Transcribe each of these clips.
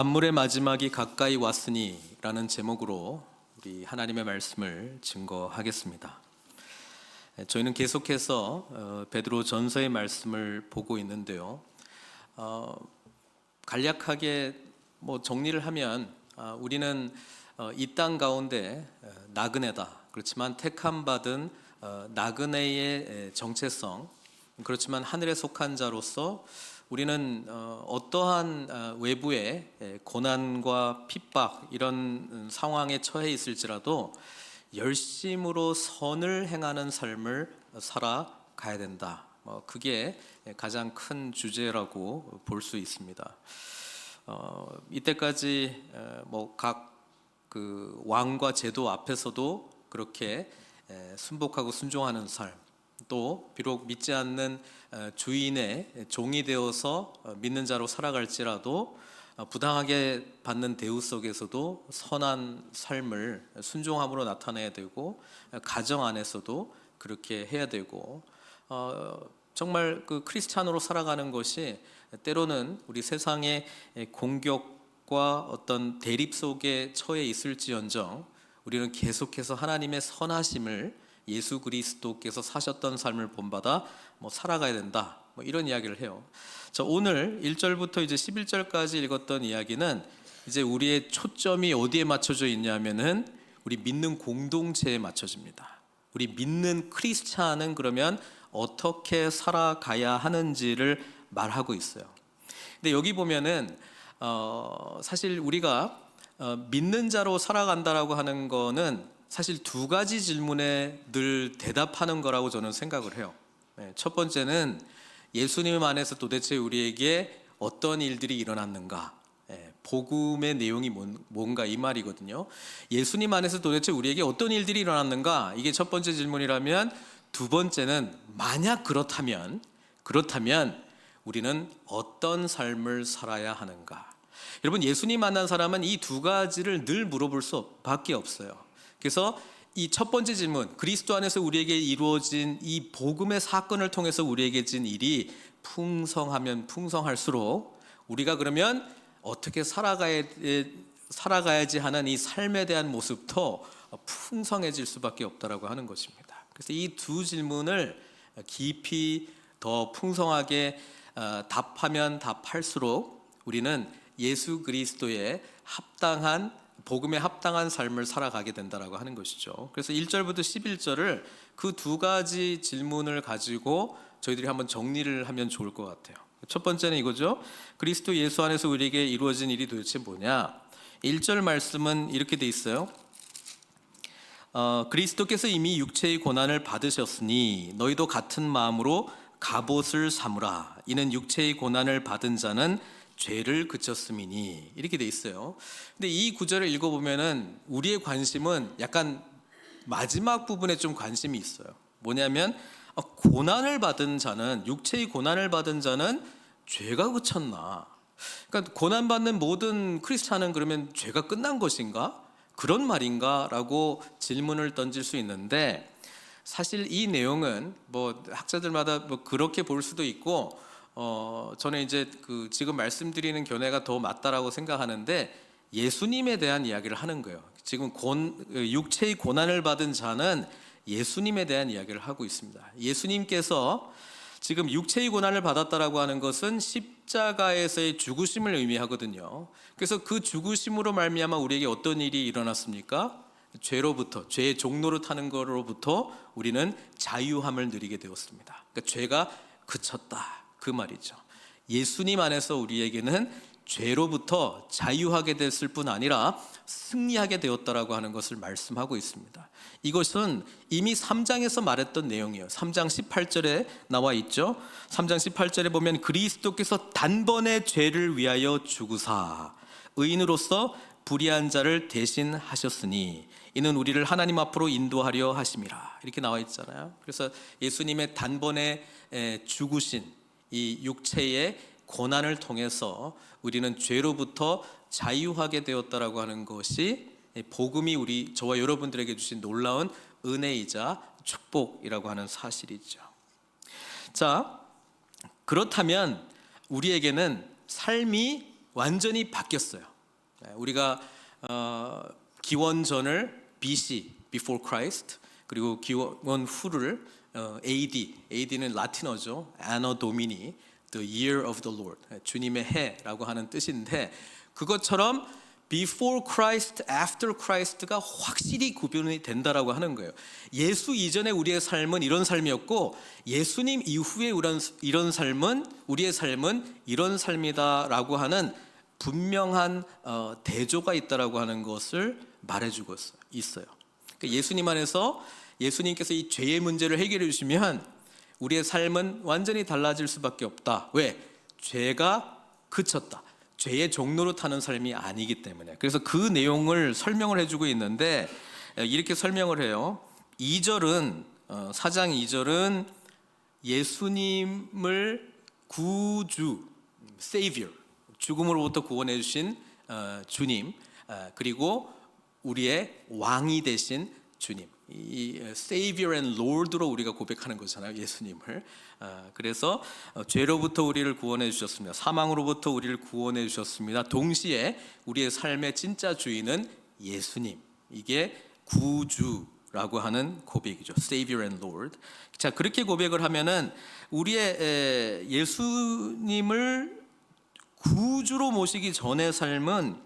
만물의 마지막이 가까이 왔으니 라는 제목으로 우리 하나님의 말씀을 증거하겠습니다. 저희는 계속해서 베드로 전서의 말씀을 보고 있는데요. 간략하게 정리를 하면 우리는 이 땅 가운데 나그네다. 그렇지만 택함 받은 나그네의 정체성, 그렇지만 하늘에 속한 자로서 우리는 어떠한 외부의 고난과 핍박 이런 상황에 처해 있을지라도 열심으로 선을 행하는 삶을 살아가야 된다. 그게 가장 큰 주제라고 볼 수 있습니다. 이때까지 각 그 왕과 제도 앞에서도 그렇게 순복하고 순종하는 삶, 또 비록 믿지 않는 주인의 종이 되어서 믿는 자로 살아갈지라도 부당하게 받는 대우 속에서도 선한 삶을 순종함으로 나타내야 되고, 가정 안에서도 그렇게 해야 되고, 정말 그 크리스찬으로 살아가는 것이 때로는 우리 세상의 공격과 어떤 대립 속에 처해 있을지언정 우리는 계속해서 하나님의 선하심을, 예수 그리스도께서 사셨던 삶을 본받아 살아가야 된다, 이런 이야기를 해요. 자, 오늘 1절부터 이제 11절까지 읽었던 이야기는 이제 우리의 초점이 어디에 맞춰져 있냐면은 우리 믿는 공동체에 맞춰집니다. 우리 믿는 크리스찬은 그러면 어떻게 살아가야 하는지를 말하고 있어요. 근데 여기 보면은 사실 우리가 믿는 자로 살아간다라고 하는 거는 사실 두 가지 질문에 늘 대답하는 거라고 저는 생각을 해요. 첫 번째는 예수님 안에서 도대체 우리에게 어떤 일들이 일어났는가, 복음의 내용이 뭔가 이 말이거든요. 예수님 안에서 도대체 우리에게 어떤 일들이 일어났는가, 이게 첫 번째 질문이라면, 두 번째는 만약 그렇다면 우리는 어떤 삶을 살아야 하는가. 여러분, 예수님 만난 사람은 이 두 가지를 늘 물어볼 수밖에 없어요. 그래서 이 첫 번째 질문, 그리스도 안에서 우리에게 이루어진 이 복음의 사건을 통해서 우리에게 진 일이 풍성하면 풍성할수록 우리가 그러면 어떻게 살아가야지 하는 이 삶에 대한 모습도 풍성해질 수밖에 없다라고 하는 것입니다. 그래서 이 두 질문을 깊이 더 풍성하게 답하면 답할수록 우리는 예수 그리스도의 합당한, 복음에 합당한 삶을 살아가게 된다라고 하는 것이죠. 그래서 1절부터 11절을 그 두 가지 질문을 가지고 저희들이 한번 정리를 하면 좋을 것 같아요. 첫 번째는 이거죠. 그리스도 예수 안에서 우리에게 이루어진 일이 도대체 뭐냐. 1절 말씀은 이렇게 돼 있어요. 그리스도께서 이미 육체의 고난을 받으셨으니 너희도 같은 마음으로 갑옷을 삼으라. 이는 육체의 고난을 받은 자는 죄를 그쳤음이니, 이렇게 돼 있어요. 근데 이 구절을 읽어보면은 우리의 관심은 약간 마지막 부분에 좀 관심이 있어요. 뭐냐면 고난을 받은 자는, 육체의 고난을 받은 자는 죄가 그쳤나? 그러니까 고난받는 모든 크리스찬은 그러면 죄가 끝난 것인가? 그런 말인가? 라고 질문을 던질 수 있는데, 사실 이 내용은 학자들마다 그렇게 볼 수도 있고, 저는 이제 지금 말씀드리는 견해가 더 맞다라고 생각하는데, 예수님에 대한 이야기를 하는 거예요. 지금 육체의 고난을 받은 자는 예수님에 대한 이야기를 하고 있습니다. 예수님께서 지금 육체의 고난을 받았다라고 하는 것은 십자가에서의 죽으심을 의미하거든요. 그래서 그 죽으심으로 말미암아 우리에게 어떤 일이 일어났습니까? 죄로부터, 죄의 종노릇 하는 것으로부터 우리는 자유함을 누리게 되었습니다. 그러니까 죄가 그쳤다, 그 말이죠. 예수님 안에서 우리에게는 죄로부터 자유하게 됐을 뿐 아니라 승리하게 되었다라고 하는 것을 말씀하고 있습니다. 이것은 이미 3장에서 말했던 내용이에요. 3장 18절에 나와 있죠. 3장 18절에 보면 그리스도께서 단번에 죄를 위하여 죽으사 의인으로서 불의한 자를 대신하셨으니 이는 우리를 하나님 앞으로 인도하려 하심이라, 이렇게 나와 있잖아요. 그래서 예수님의 단번에 죽으신 이 육체의 고난을 통해서 우리는 죄로부터 자유하게 되었다라고 하는 것이 복음이 저와 여러분들에게 주신 놀라운 은혜이자 축복이라고 하는 사실이죠. 자, 그렇다면 우리에게는 삶이 완전히 바뀌었어요. 우리가 기원전을 BC, Before Christ, 그리고 기원 후를 AD는 라틴어죠. Anno Domini, the year of the Lord, 주님의 해라고 하는 뜻인데, 그것처럼 Before Christ, After Christ가 확실히 구분이 된다라고 하는 거예요. 예수 이전에 우리의 삶은 이런 삶이었고, 예수님 이후에 이런 삶은, 우리의 삶은 이런 삶이다라고 하는 분명한 대조가 있다라고 하는 것을 말해주고 있어요. 그러니까 예수님 안에서 예수님께서 이 죄의 문제를 해결해 주시면 우리의 삶은 완전히 달라질 수밖에 없다. 왜? 죄가 그쳤다. 죄의 종로로 타는 삶이 아니기 때문에. 그래서 그 내용을 설명을 해주고 있는데, 이렇게 설명을 해요. 2절은 4장 2절은 예수님을 구주, Savior, 죽음으로부터 구원해 주신 주님, 그리고 우리의 왕이 되신 주님, 이 Savior and Lord로 우리가 고백하는 거잖아요, 예수님을. 그래서 죄로부터 우리를 구원해 주셨습니다. 사망으로부터 우리를 구원해 주셨습니다. 동시에 우리의 삶의 진짜 주인은 예수님, 이게 구주라고 하는 고백이죠. Savior and Lord. 자, 그렇게 고백을 하면은 우리의 예수님을 구주로 모시기 전의 삶은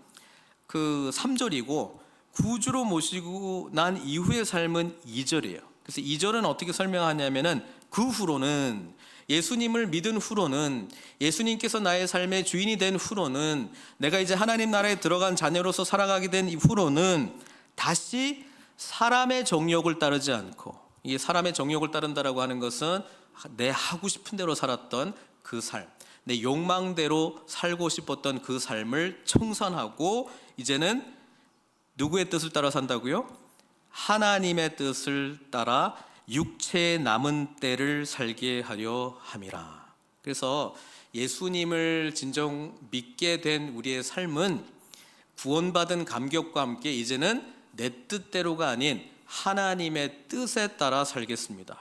그 3절이고, 구주로 모시고 난 이후의 삶은 2절이에요. 그래서 2절은 어떻게 설명하냐면은, 그 후로는, 예수님을 믿은 후로는, 예수님께서 나의 삶의 주인이 된 후로는, 내가 이제 하나님 나라에 들어간 자녀로서 살아가게 된 후로는 다시 사람의 정욕을 따르지 않고, 이게 사람의 정욕을 따른다라고 하는 것은 내 하고 싶은 대로 살았던 그 삶, 내 욕망대로 살고 싶었던 그 삶을 청산하고, 이제는 누구의 뜻을 따라 산다고요? 하나님의 뜻을 따라 육체의 남은 때를 살게 하려 함이라. 그래서 예수님을 진정 믿게 된 우리의 삶은 구원받은 감격과 함께 이제는 내 뜻대로가 아닌 하나님의 뜻에 따라 살겠습니다.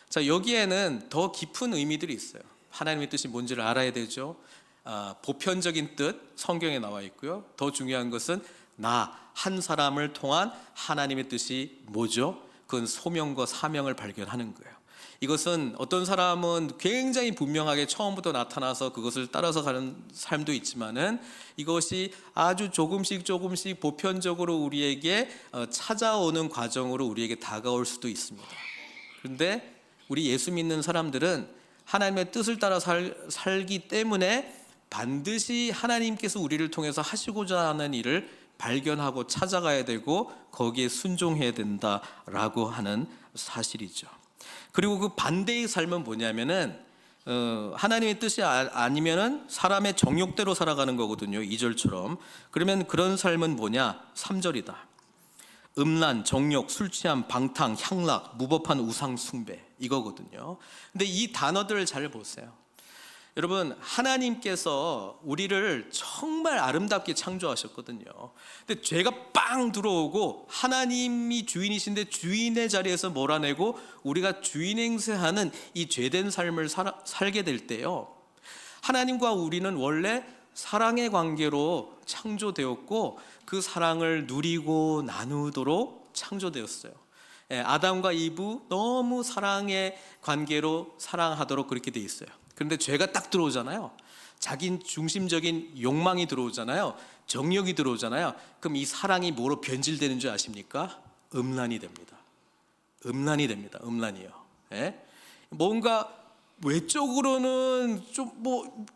자, 여기에는 더 깊은 의미들이 있어요. 하나님의 뜻이 뭔지를 알아야 되죠. 보편적인 뜻 성경에 나와 있고요. 더 중요한 것은 나 한 사람을 통한 하나님의 뜻이 뭐죠? 그건 소명과 사명을 발견하는 거예요. 이것은 어떤 사람은 굉장히 분명하게 처음부터 나타나서 그것을 따라서 가는 삶도 있지만은, 이것이 아주 조금씩 보편적으로 우리에게 찾아오는 과정으로 우리에게 다가올 수도 있습니다. 그런데 우리 예수 믿는 사람들은 하나님의 뜻을 따라 살기 때문에 반드시 하나님께서 우리를 통해서 하시고자 하는 일을 발견하고 찾아가야 되고 거기에 순종해야 된다라고 하는 사실이죠. 그리고 그 반대의 삶은 뭐냐면은 하나님의 뜻이 아니면은 사람의 정욕대로 살아가는 거거든요. 2절처럼. 그러면 그런 삶은 뭐냐? 3절이다. 음란, 정욕, 술 취함, 방탕, 향락, 무법한 우상 숭배, 이거거든요. 근데 이 단어들을 잘 보세요. 여러분, 하나님께서 우리를 정말 아름답게 창조하셨거든요. 근데 죄가 빵 들어오고 하나님이 주인이신데 주인의 자리에서 몰아내고 우리가 주인 행세하는 이 죄된 삶을 살게 될 때요, 하나님과 우리는 원래 사랑의 관계로 창조되었고 그 사랑을 누리고 나누도록 창조되었어요. 아담과 이브 너무 사랑의 관계로 사랑하도록 그렇게 돼 있어요. 그런데 죄가 딱 들어오잖아요. 자기 중심적인 욕망이 들어오잖아요. 정욕이 들어오잖아요. 그럼 이 사랑이 뭐로 변질되는 줄 아십니까? 음란이 됩니다. 음란이요. 뭔가 외적으로는 좀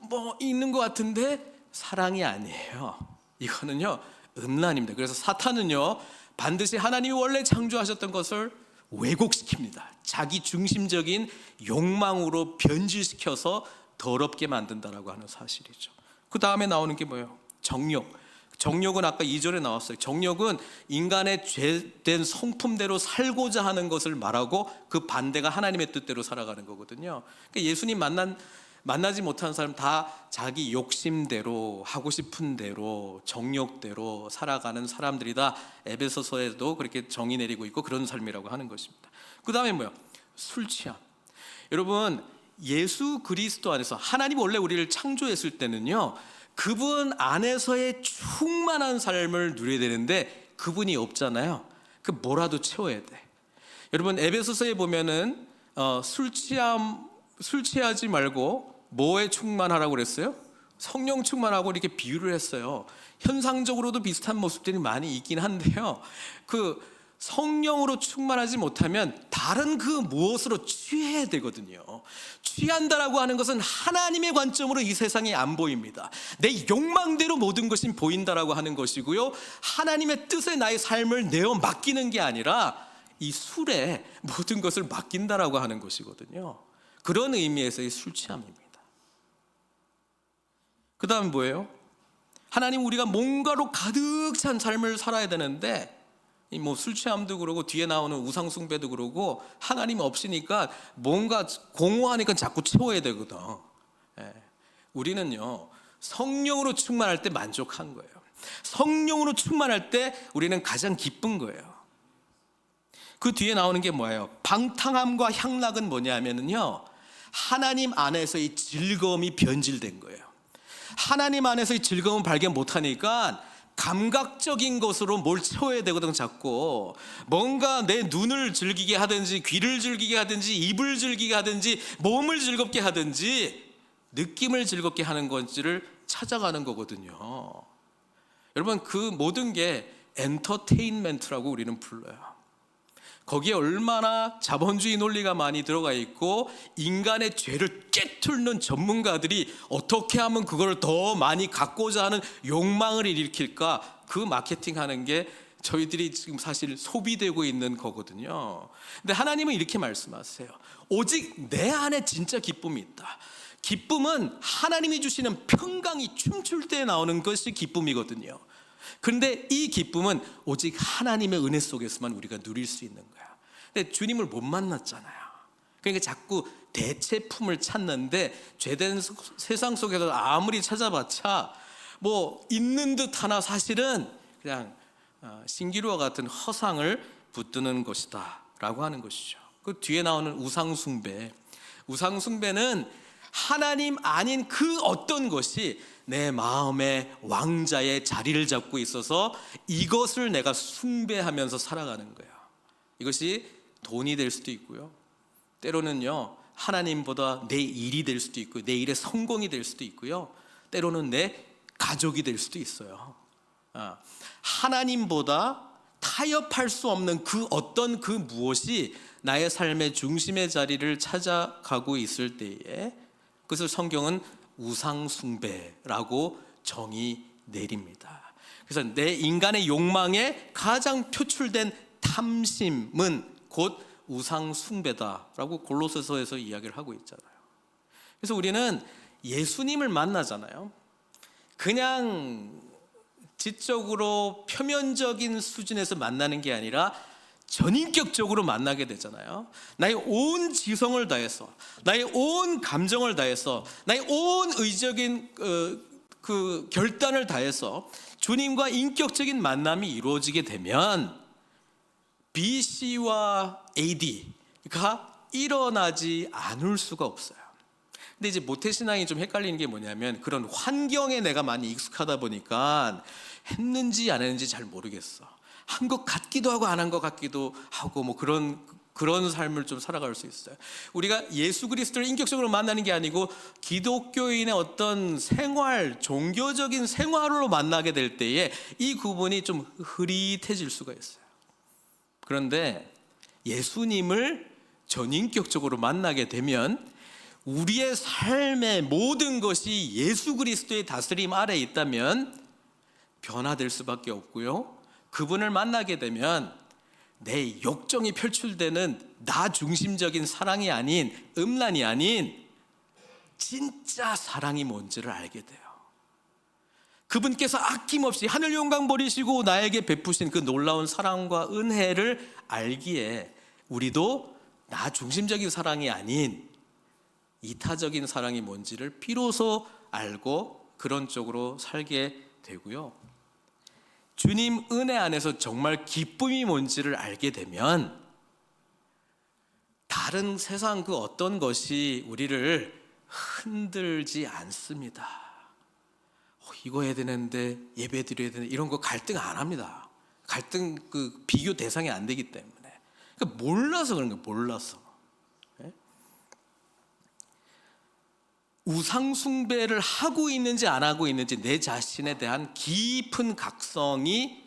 뭐 있는 것 같은데 사랑이 아니에요. 이거는요, 음란입니다. 그래서 사탄은요, 반드시 하나님이 원래 창조하셨던 것을 왜곡시킵니다. 자기 중심적인 욕망으로 변질시켜서 더럽게 만든다라고 하는 사실이죠. 그 다음에 나오는 게 뭐예요? 정욕은 아까 2절에 나왔어요. 정욕은 인간의 죄된 성품대로 살고자 하는 것을 말하고 그 반대가 하나님의 뜻대로 살아가는 거거든요. 그러니까 예수님 만나지 못한 사람 다 자기 욕심대로, 하고 싶은 대로, 정욕대로 살아가는 사람들이다. 에베소서에도 그렇게 정의 내리고 있고 그런 삶이라고 하는 것입니다. 그 다음에 뭐예요? 술 취함. 여러분, 예수 그리스도 안에서 하나님 원래 우리를 창조했을 때는요, 그분 안에서의 충만한 삶을 누려야 되는데 그분이 없잖아요. 그 뭐라도 채워야 돼. 여러분 에베소서에 보면은 술 취하지 말고 뭐에 충만하라고 그랬어요? 성령 충만하고 이렇게 비유를 했어요. 현상적으로도 비슷한 모습들이 많이 있긴 한데요. 그 성령으로 충만하지 못하면 다른 그 무엇으로 취해야 되거든요. 취한다라고 하는 것은 하나님의 관점으로 이 세상이 안 보입니다. 내 욕망대로 모든 것이 보인다라고 하는 것이고요. 하나님의 뜻에 나의 삶을 내어 맡기는 게 아니라 이 술에 모든 것을 맡긴다라고 하는 것이거든요. 그런 의미에서의 술 취함입니다. 그 다음 뭐예요? 하나님 우리가 뭔가로 가득 찬 삶을 살아야 되는데 술 취함도 그러고 뒤에 나오는 우상 숭배도 그러고 하나님 없으니까 뭔가 공허하니까 자꾸 채워야 되거든. 우리는요 성령으로 충만할 때 만족한 거예요. 성령으로 충만할 때 우리는 가장 기쁜 거예요. 그 뒤에 나오는 게 뭐예요? 방탕함과 향락은 뭐냐면요 하나님 안에서의 즐거움이 변질된 거예요. 하나님 안에서의 즐거움을 발견 못하니까 감각적인 것으로 뭘 채워야 되거든. 자꾸 뭔가 내 눈을 즐기게 하든지 귀를 즐기게 하든지 입을 즐기게 하든지 몸을 즐겁게 하든지 느낌을 즐겁게 하는 건지를 찾아가는 거거든요. 여러분 그 모든 게 엔터테인먼트라고 우리는 불러요. 거기에 얼마나 자본주의 논리가 많이 들어가 있고 인간의 죄를 꿰뚫는 전문가들이 어떻게 하면 그걸 더 많이 갖고자 하는 욕망을 일으킬까, 그 마케팅하는 게 저희들이 지금 사실 소비되고 있는 거거든요. 근데 하나님은 이렇게 말씀하세요. 오직 내 안에 진짜 기쁨이 있다. 기쁨은 하나님이 주시는 평강이 춤출 때 나오는 것이 기쁨이거든요. 그런데 이 기쁨은 오직 하나님의 은혜 속에서만 우리가 누릴 수 있는 거야. 근데 주님을 못 만났잖아요. 그러니까 자꾸 대체품을 찾는데 죄된 세상 속에서 아무리 찾아봤자 뭐 있는 듯 하나 사실은 그냥 신기루와 같은 허상을 붙드는 것이다 라고 하는 것이죠. 그 뒤에 나오는 우상숭배, 우상숭배는 하나님 아닌 그 어떤 것이 내 마음의 왕자의 자리를 잡고 있어서 이것을 내가 숭배하면서 살아가는 거예요. 이것이 돈이 될 수도 있고요, 때로는요 하나님보다 내 일이 될 수도 있고 내 일의 성공이 될 수도 있고요, 때로는 내 가족이 될 수도 있어요. 하나님보다 타협할 수 없는 그 어떤 그 무엇이 나의 삶의 중심의 자리를 찾아가고 있을 때에 그것을 성경은 우상숭배라고 정의 내립니다. 그래서 내 인간의 욕망에 가장 표출된 탐심은 곧 우상숭배다라고 골로새서에서 이야기를 하고 있잖아요. 그래서 우리는 예수님을 만나잖아요. 그냥 지적으로 표면적인 수준에서 만나는 게 아니라 전인격적으로 만나게 되잖아요. 나의 온 지성을 다해서, 나의 온 감정을 다해서, 나의 온 의적인 그 결단을 다해서 주님과 인격적인 만남이 이루어지게 되면 BC와 AD가 일어나지 않을 수가 없어요. 근데 이제 모태신앙이 좀 헷갈리는 게 뭐냐면 그런 환경에 내가 많이 익숙하다 보니까 했는지 안 했는지 잘 모르겠어. 한 것 같기도 하고 안 한 것 같기도 하고 뭐 그런 삶을 좀 살아갈 수 있어요. 우리가 예수 그리스도를 인격적으로 만나는 게 아니고 기독교인의 어떤 생활, 종교적인 생활로 만나게 될 때에 이 구분이 좀 흐릿해질 수가 있어요. 그런데 예수님을 전인격적으로 만나게 되면 우리의 삶의 모든 것이 예수 그리스도의 다스림 아래에 있다면 변화될 수밖에 없고요, 그분을 만나게 되면 내 욕정이 표출되는 나 중심적인 사랑이 아닌, 음란이 아닌 진짜 사랑이 뭔지를 알게 돼요. 그분께서 아낌없이 하늘 영광 버리시고 나에게 베푸신 그 놀라운 사랑과 은혜를 알기에 우리도 나 중심적인 사랑이 아닌 이타적인 사랑이 뭔지를 비로소 알고 그런 쪽으로 살게 되고요, 주님 은혜 안에서 정말 기쁨이 뭔지를 알게 되면 다른 세상 그 어떤 것이 우리를 흔들지 않습니다. 이거 해야 되는데 예배 드려야 되는데 이런 거 갈등 안 합니다. 갈등 그 비교 대상이 안 되기 때문에. 그러니까 몰라서 그런 거예요. 몰라서. 우상 숭배를 하고 있는지 안 하고 있는지 내 자신에 대한 깊은 각성이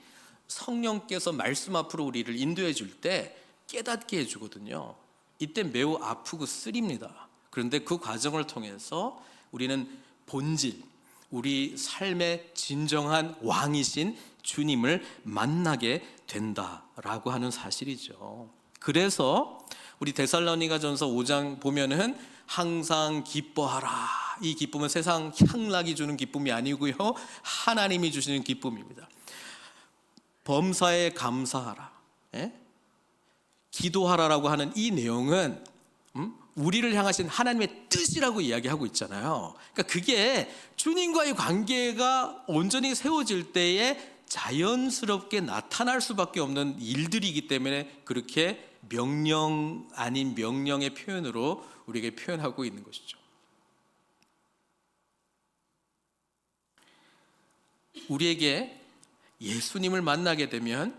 성령께서 말씀 앞으로 우리를 인도해 줄 때 깨닫게 해주거든요. 이때 매우 아프고 쓰립니다. 그런데 그 과정을 통해서 우리는 본질, 우리 삶의 진정한 왕이신 주님을 만나게 된다라고 하는 사실이죠. 그래서 우리 데살로니가전서 5장 보면은 항상 기뻐하라. 이 기쁨은 세상 향락이 주는 기쁨이 아니고요, 하나님이 주시는 기쁨입니다. 범사에 감사하라, 기도하라라고 하는 이 내용은 우리를 향하신 하나님의 뜻이라고 이야기하고 있잖아요. 그러니까 그게 주님과의 관계가 온전히 세워질 때에 자연스럽게 나타날 수밖에 없는 일들이기 때문에 그렇게 명령 아닌 명령의 표현으로 우리에게 표현하고 있는 것이죠. 우리에게 예수님을 만나게 되면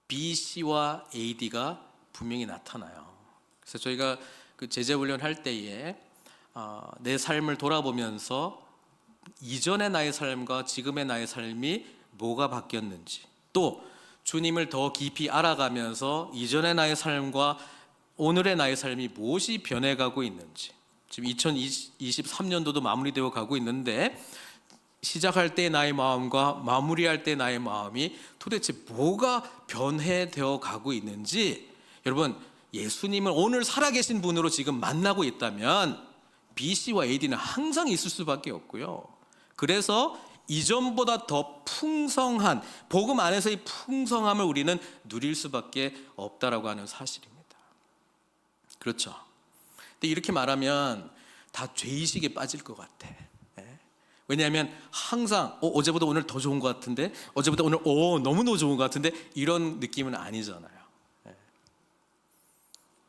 BC와 AD가 분명히 나타나요. 그래서 저희가 그 제자훈련 할 때에 내 삶을 돌아보면서 이전의 나의 삶과 지금의 나의 삶이 뭐가 바뀌었는지, 또 주님을 더 깊이 알아가면서 이전의 나의 삶과 오늘의 나의 삶이 무엇이 변해가고 있는지, 지금 2023년도도 마무리되어 가고 있는데 시작할 때 나의 마음과 마무리할 때 나의 마음이 도대체 뭐가 변해되어 가고 있는지, 여러분 예수님을 오늘 살아계신 분으로 지금 만나고 있다면 BC와 AD는 항상 있을 수밖에 없고요. 그래서 이전보다 더 풍성한 복음 안에서의 풍성함을 우리는 누릴 수밖에 없다라고 하는 사실입니다. 그렇죠. 근데 이렇게 말하면 다 죄의식에 빠질 것 같아. 왜냐하면 항상 어제보다 오늘 더 좋은 것 같은데, 어제보다 오늘 너무너무 좋은 것 같은데, 이런 느낌은 아니잖아요.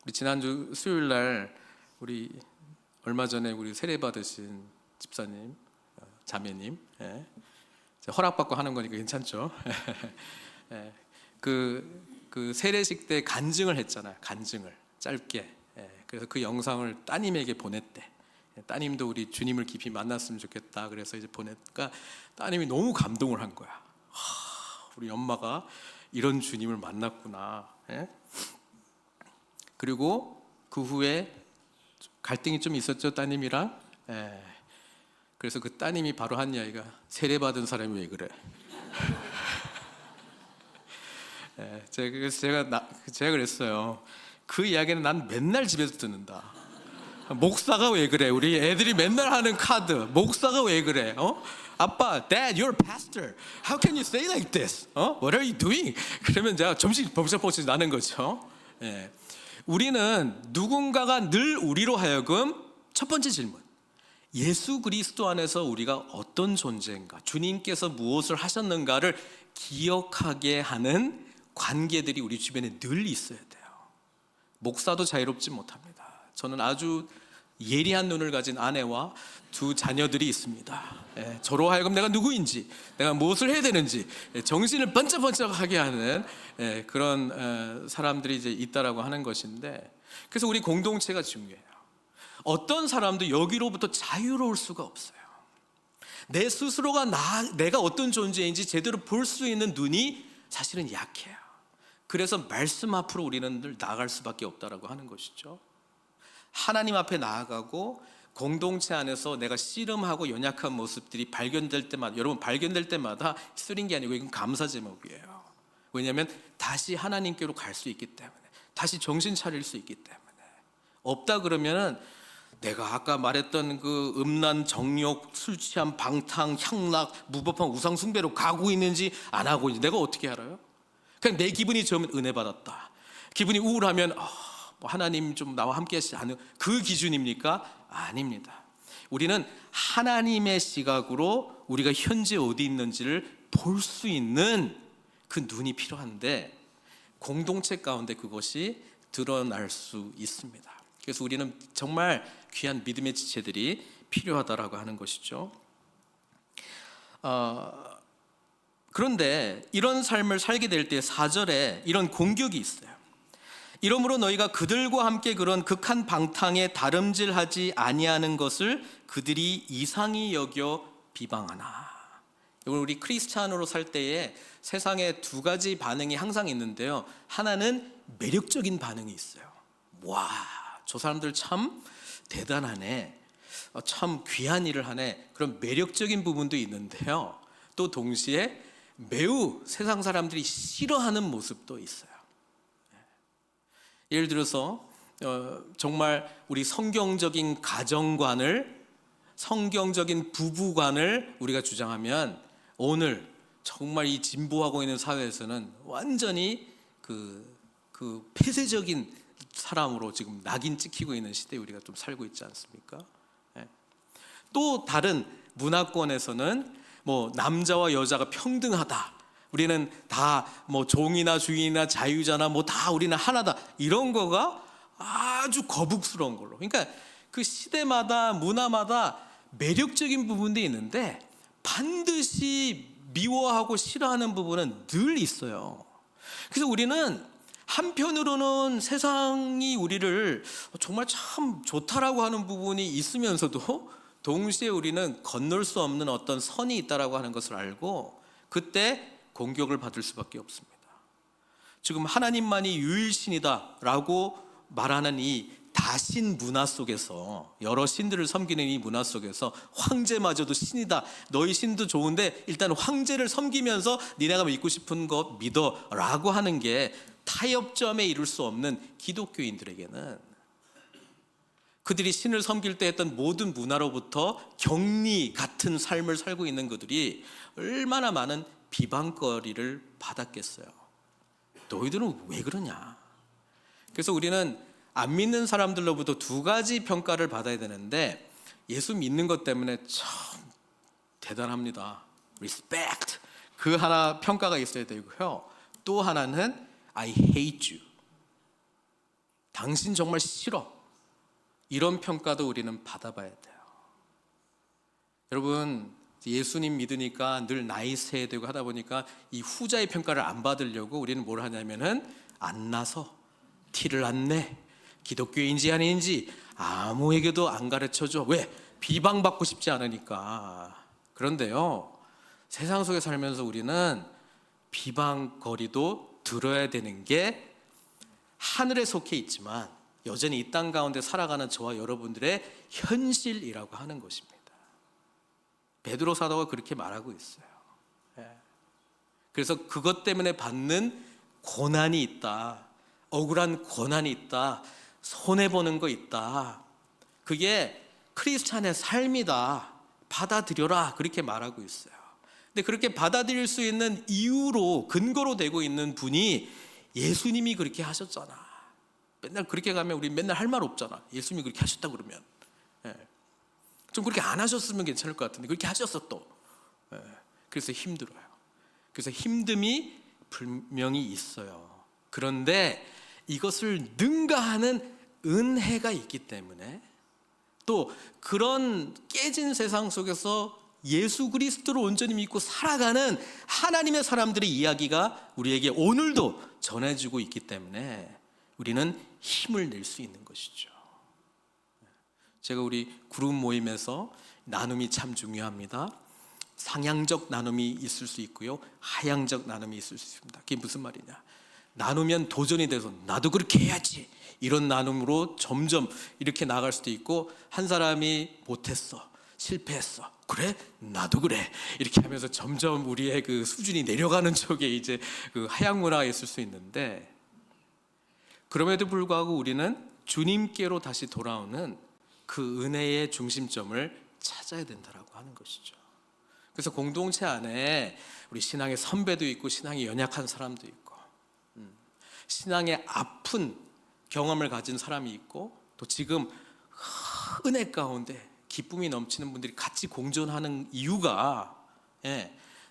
우리 지난주 수요일 날 우리 얼마 전에 우리 세례 받으신 집사님, 자매님, 허락받고 하는 거니까 괜찮죠. 그 세례식 때 간증을 했잖아요. 간증을 짧게. 그래서 그 영상을 따님에게 보냈대. 따님도 우리 주님을 깊이 만났으면 좋겠다. 그래서 이제 보냈니까 따님이 너무 감동을 한 거야. 우리 엄마가 이런 주님을 만났구나. 그리고 그 후에 갈등이 좀 있었죠, 따님이랑. 그래서 그 따님이 바로 한 이야기가, 세례 받은 사람이 왜 그래? 그래서 제가 그랬어요. 그 이야기는 난 맨날 집에서 듣는다. 목사가 왜 그래? 우리 애들이 맨날 하는 카드. 목사가 왜 그래? 아빠, Dad, you're a pastor. How can you say like this? What are you doing? 그러면 제가 점심 범벅 나는 거죠. 우리는 누군가가 늘 우리로 하여금 첫 번째 질문, 예수 그리스도 안에서 우리가 어떤 존재인가, 주님께서 무엇을 하셨는가를 기억하게 하는 관계들이 우리 주변에 늘 있어야 돼요. 목사도 자유롭지 못합니다. 저는 아주 예리한 눈을 가진 아내와 두 자녀들이 있습니다. 저로 하여금 내가 누구인지, 내가 무엇을 해야 되는지 정신을 번쩍번쩍하게 하는 그런 사람들이 이제 있다라고 하는 것인데, 그래서 우리 공동체가 중요해요. 어떤 사람도 여기로부터 자유로울 수가 없어요. 내 스스로가 내가 어떤 존재인지 제대로 볼 수 있는 눈이 사실은 약해요. 그래서 말씀 앞으로 우리는 늘 나아갈 수밖에 없다라고 하는 것이죠. 하나님 앞에 나아가고 공동체 안에서 내가 씨름하고 연약한 모습들이 발견될 때마다, 여러분 발견될 때마다 쓰린 게 아니고 이건 감사 제목이에요. 왜냐하면 다시 하나님께로 갈 수 있기 때문에, 다시 정신 차릴 수 있기 때문에. 없다 그러면은 내가 아까 말했던 그 음란, 정욕, 술 취함, 방탕, 향락, 무법한 우상 숭배로 가고 있는지 안 하고 있는지 내가 어떻게 알아요? 그냥 내 기분이 좋으면 은혜 받았다, 기분이 우울하면 하나님 좀 나와 함께 하시지 않은 그 기준입니까? 아닙니다. 우리는 하나님의 시각으로 우리가 현재 어디 있는지를 볼 수 있는 그 눈이 필요한데, 공동체 가운데 그것이 드러날 수 있습니다. 그래서 우리는 정말 귀한 믿음의 지체들이 필요하다라고 하는 것이죠. 그런데 이런 삶을 살게 될 때 4절에 이런 공격이 있어요. 이러므로 너희가 그들과 함께 그런 극한 방탕에 다름질하지 아니하는 것을 그들이 이상히 여겨 비방하나. 우리 크리스찬으로 살 때에 세상에 두 가지 반응이 항상 있는데요. 하나는 매력적인 반응이 있어요. 와, 저 사람들 참 대단하네, 참 귀한 일을 하네, 그런 매력적인 부분도 있는데요. 또 동시에 매우 세상 사람들이 싫어하는 모습도 있어요. 예를 들어서 정말 우리 성경적인 가정관을, 성경적인 부부관을 우리가 주장하면 오늘 정말 이 진보하고 있는 사회에서는 완전히 그 폐쇄적인 사람으로 지금 낙인 찍히고 있는 시대에 우리가 좀 살고 있지 않습니까? 또 다른 문화권에서는 뭐 남자와 여자가 평등하다, 우리는 다 뭐 종이나 주인이나 자유자나 뭐 다 우리는 하나다, 이런 거가 아주 거북스러운 걸로. 그러니까 그 시대마다 문화마다 매력적인 부분도 있는데 반드시 미워하고 싫어하는 부분은 늘 있어요. 그래서 우리는 한편으로는 세상이 우리를 정말 참 좋다라고 하는 부분이 있으면서도 동시에 우리는 건널 수 없는 어떤 선이 있다라고 하는 것을 알고 그때 공격을 받을 수밖에 없습니다. 지금 하나님만이 유일신이다라고 말하는 이 다신 문화 속에서, 여러 신들을 섬기는 이 문화 속에서 황제마저도 신이다, 너희 신도 좋은데 일단 황제를 섬기면서 니네가 믿고 싶은 거 믿어라고 하는 게 타협점에 이룰 수 없는 기독교인들에게는, 그들이 신을 섬길 때 했던 모든 문화로부터 격리 같은 삶을 살고 있는 그들이 얼마나 많은 비방거리를 받았겠어요. 너희들은 왜 그러냐. 그래서 우리는 안 믿는 사람들로부터 두 가지 평가를 받아야 되는데, 예수 믿는 것 때문에 참 대단합니다, respect, 그 하나 평가가 있어야 되고요. 또 하나는 I hate you, 당신 정말 싫어, 이런 평가도 우리는 받아봐야 돼요. 여러분, 예수님 믿으니까 늘 나이스해야 되고 하다 보니까 이 후자의 평가를 안 받으려고 우리는 뭘 하냐면은 안 나서, 티를 안 내, 기독교인지 아닌지 아무에게도 안 가르쳐줘. 왜? 비방받고 싶지 않으니까. 그런데요, 세상 속에 살면서 우리는 비방거리도 들어야 되는 게 하늘에 속해 있지만 여전히 이 땅 가운데 살아가는 저와 여러분들의 현실이라고 하는 것입니다. 베드로 사도가 그렇게 말하고 있어요. 그래서 그것 때문에 받는 고난이 있다, 억울한 고난이 있다, 손해보는 거 있다, 그게 크리스찬의 삶이다, 받아들여라, 그렇게 말하고 있어요. 근데 그렇게 받아들일 수 있는 이유로, 근거로 되고 있는 분이 예수님이 그렇게 하셨잖아. 맨날 그렇게 가면 우리 맨날 할 말 없잖아. 예수님이 그렇게 하셨다 그러면. 좀 그렇게 안 하셨으면 괜찮을 것 같은데 그렇게 하셨어 또. 그래서 힘들어요. 그래서 힘듦이 분명히 있어요. 그런데 이것을 능가하는 은혜가 있기 때문에, 또 그런 깨진 세상 속에서 예수 그리스도를 온전히 믿고 살아가는 하나님의 사람들의 이야기가 우리에게 오늘도 전해지고 있기 때문에 우리는 힘을 낼 수 있는 것이죠. 제가 우리 그룹 모임에서 나눔이 참 중요합니다. 상향적 나눔이 있을 수 있고요, 하향적 나눔이 있을 수 있습니다. 그게 무슨 말이냐, 나누면 도전이 돼서 나도 그렇게 해야지, 이런 나눔으로 점점 이렇게 나갈 수도 있고, 한 사람이 못했어, 실패했어, 그래? 나도 그래, 이렇게 하면서 점점 우리의 그 수준이 내려가는 쪽에 이제 그 하향 문화가 있을 수 있는데, 그럼에도 불구하고 우리는 주님께로 다시 돌아오는 그 은혜의 중심점을 찾아야 된다라고 하는 것이죠. 그래서 공동체 안에 우리 신앙의 선배도 있고 신앙이 연약한 사람도 있고 신앙의 아픈 경험을 가진 사람이 있고, 또 지금 은혜 가운데 기쁨이 넘치는 분들이 같이 공존하는 이유가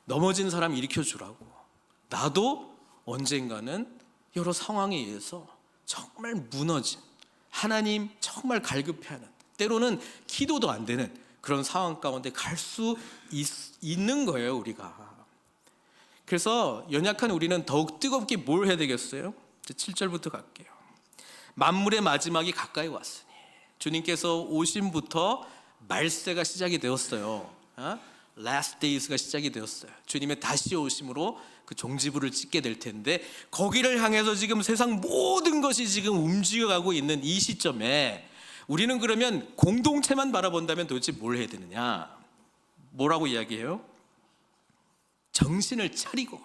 넘어진 사람 일으켜주라고, 나도 언젠가는 여러 상황에 의해서 정말 무너진, 하나님 정말 갈급해하는, 때로는 기도도 안 되는 그런 상황 가운데 갈 수 있는 거예요, 우리가. 그래서 연약한 우리는 더욱 뜨겁게 뭘 해야 되겠어요? 7절부터 갈게요. 만물의 마지막이 가까이 왔으니 주님께서 오심부터 말세가 시작이 되었어요. Last days가 시작이 되었어요. 주님의 다시 오심으로 그 종지부를 찍게 될 텐데, 거기를 향해서 지금 세상 모든 것이 지금 움직여가고 있는 이 시점에 우리는 그러면 공동체만 바라본다면 도대체 뭘 해야 되느냐? 뭐라고 이야기해요? 정신을 차리고,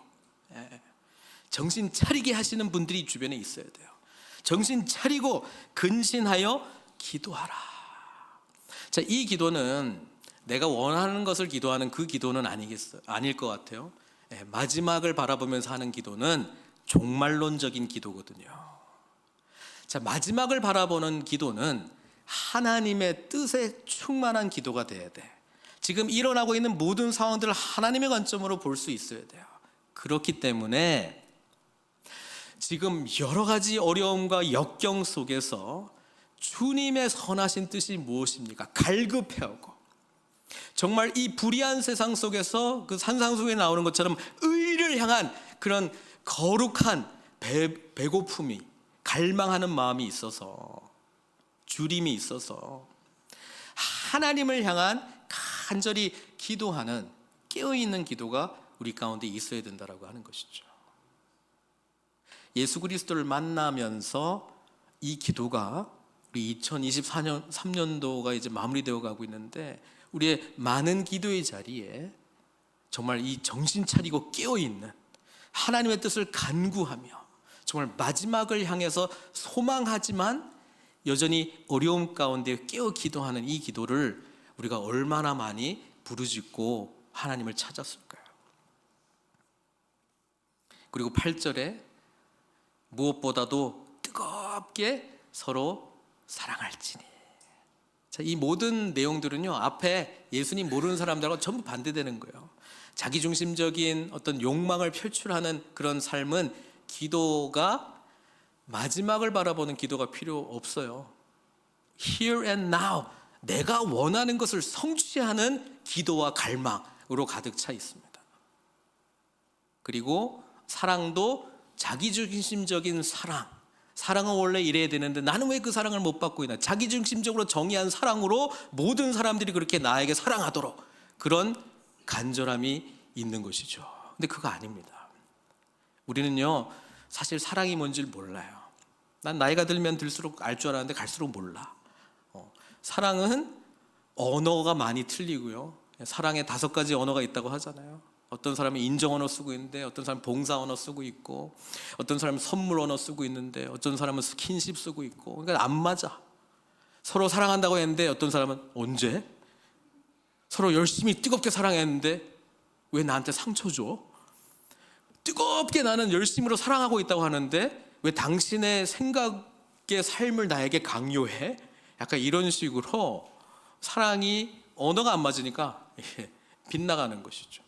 정신 차리게 하시는 분들이 주변에 있어야 돼요. 정신 차리고 근신하여 기도하라. 자, 이 기도는 내가 원하는 것을 기도하는 그 기도는 아닐 것 같아요. 마지막을 바라보면서 하는 기도는 종말론적인 기도거든요. 자, 마지막을 바라보는 기도는 하나님의 뜻에 충만한 기도가 돼야 돼. 지금 일어나고 있는 모든 상황들을 하나님의 관점으로 볼 수 있어야 돼요. 그렇기 때문에 지금 여러 가지 어려움과 역경 속에서 주님의 선하신 뜻이 무엇입니까? 갈급해하고, 정말 이 불의한 세상 속에서 그 산상수에 나오는 것처럼 의를 향한 그런 거룩한 배고픔이, 갈망하는 마음이 있어서, 주림이 있어서 하나님을 향한 간절히 기도하는 깨어있는 기도가 우리 가운데 있어야 된다라고 하는 것이죠. 예수 그리스도를 만나면서 이 기도가 우리 2023년도가 이제 마무리되어 가고 있는데, 우리의 많은 기도의 자리에 정말 이 정신 차리고 깨어있는 하나님의 뜻을 간구하며 정말 마지막을 향해서 소망하지만 여전히 어려움 가운데 깨어 기도하는 이 기도를 우리가 얼마나 많이 부르짖고 하나님을 찾았을까요? 그리고 8절에 무엇보다도 뜨겁게 서로 사랑할지니. 자, 이 모든 내용들은요, 앞에 예수님 모르는 사람들하고 전부 반대되는 거예요. 자기중심적인 어떤 욕망을 표출하는 그런 삶은 기도가, 마지막을 바라보는 기도가 필요 없어요. Here and now, 내가 원하는 것을 성취하는 기도와 갈망으로 가득 차 있습니다. 그리고 사랑도 자기중심적인 사랑은 원래 이래야 되는데 나는 왜 그 사랑을 못 받고 있나? 자기중심적으로 정의한 사랑으로 모든 사람들이 그렇게 나에게 사랑하도록, 그런 간절함이 있는 것이죠. 근데 그거 아닙니다. 우리는요, 사실 사랑이 뭔지를 몰라요. 난 나이가 들면 들수록 알 줄 알았는데 갈수록 몰라. 사랑은 언어가 많이 틀리고요. 사랑에 5가지 언어가 있다고 하잖아요. 어떤 사람은 인정 언어 쓰고 있는데, 어떤 사람은 봉사 언어 쓰고 있고, 어떤 사람은 선물 언어 쓰고 있는데, 어떤 사람은 스킨십 쓰고 있고. 그러니까 안 맞아. 서로 사랑한다고 했는데 어떤 사람은 언제? 서로 열심히 뜨겁게 사랑했는데 왜 나한테 상처 줘? 뜨겁게 나는 열심으로 사랑하고 있다고 하는데 왜 당신의 생각의 삶을 나에게 강요해? 약간 이런 식으로 사랑이 언어가 안 맞으니까 빗나가는 것이죠.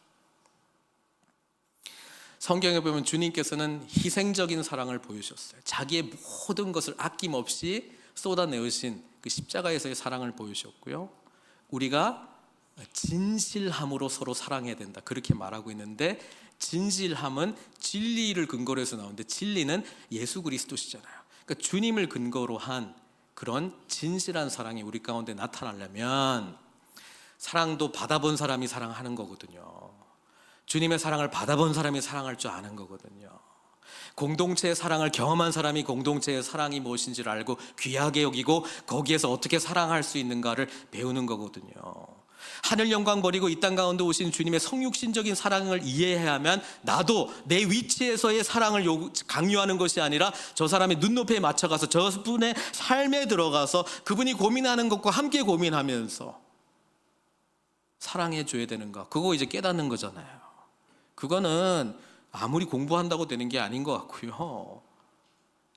성경에 보면 주님께서는 희생적인 사랑을 보여주셨어요. 자기의 모든 것을 아낌없이 쏟아내으신 그 십자가에서의 사랑을 보여주셨고요. 우리가 진실함으로 서로 사랑해야 된다, 그렇게 말하고 있는데, 진실함은 진리를 근거로 해서 나오는데 진리는 예수 그리스도시잖아요. 그러니까 주님을 근거로 한 그런 진실한 사랑이 우리 가운데 나타나려면 사랑도 받아본 사람이 사랑하는 거거든요. 주님의 사랑을 받아본 사람이 사랑할 줄 아는 거거든요. 공동체의 사랑을 경험한 사람이 공동체의 사랑이 무엇인지를 알고 귀하게 여기고 거기에서 어떻게 사랑할 수 있는가를 배우는 거거든요. 하늘 영광 버리고 이 땅 가운데 오신 주님의 성육신적인 사랑을 이해하면 나도 내 위치에서의 사랑을 강요하는 것이 아니라 저 사람의 눈높이에 맞춰가서 저분의 삶에 들어가서 그분이 고민하는 것과 함께 고민하면서 사랑해 줘야 되는 거, 그거 이제 깨닫는 거잖아요. 그거는 아무리 공부한다고 되는 게 아닌 것 같고요.